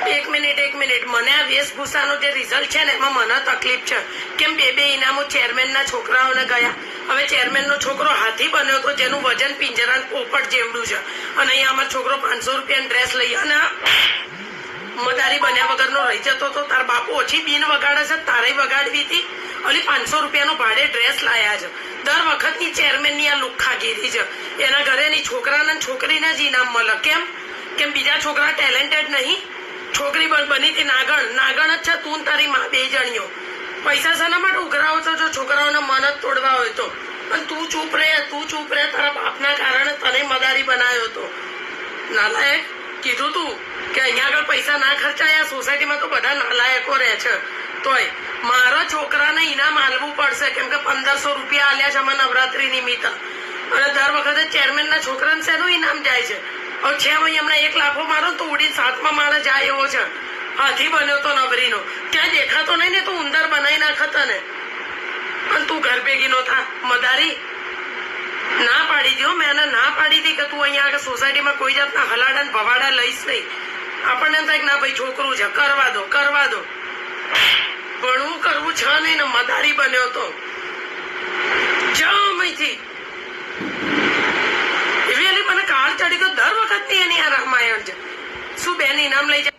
એક મિનિટ મને આ વેશભૂષાનો જે રિઝલ્ટ છે ને એમાં મને તકલીફ છે. કેમ બે ઇનામો ચેરમેનના છોકરાઓને ગયા? હવે ચેરમેનનો છોકરો હાથી બન્યો તો જેનું વજન પિંજરા પોપટ જેવડું છે, અને અહીંયા અમારો છોકરો 500 રૂપિયાની ડ્રેસ લઈ અને મદારી બન્યા વગરનો રહી જતો તો. તાર બાપુ ઓછી બીન વગાડે છે, તારે વગાડવી હતી. અને 500 રૂપિયાનો ભાડે ડ્રેસ લાયા છે. દર વખતની ચેરમેનની આ લુખ્ખાગીરી છે. એના ઘરેની છોકરાને છોકરીને જ ઇનામ મળે. કેમ બીજા છોકરા ટેલેન્ટેડ નહીં? છોકરી બની હતી નાગણ જ છે તું તારી માં, 2 જણીઓ. પૈસા શાના માટે ઉઘરાવો છો જો છોકરાઓને મન જ તોડવા હોય તો? અને તું ચૂપ રહે. તારા બાપના કારણે તને મદારી બનાવ્યો હતો. નાલાયક. કીધું તું કે અહીંયા આગળ પૈસા ના ખર્ચાય. સોસાયટીમાં તો બધા નાલાયકો રહે છે. તોય મારા છોકરાને ઇનામ આલવું પડશે, કેમ કે 1500 રૂપિયા આલ્યા છે અમે નવરાત્રી નિમિત્તે. અને દર વખતે ચેરમેનના છોકરાને શેનું ઇનામ જાય છે? હવે છે ભાઈ હમણાં 1 લાફો મારો તો ઉડીને 7મા માળે જાય એવો છે. હાથી બન્યો તો નવરીનો. ક્યાં દેખાતો નહીં ને તો ઉંદર બનાવી નાખત ને. અને તું ઘર ભેગી નો થા મદારી. ના પાડી દો, મેં એને ના પાડી હતી કે તું અહીંયા આગળ સોસાયટીમાં કોઈ જાતના હલાડા ને ભવાડા લઈશ નહીં. આપણને એમ થાય કે ના ભાઈ છોકરું છે, કરવા દો. ભણવું કરવું છે નહીં ને મદારી બન્યો તો જમીથી એવી મને કાળ ચડી ગયો. દર વખતની એની આ રામાયણ છે. શું બેન ઇનામ લઈ જાય?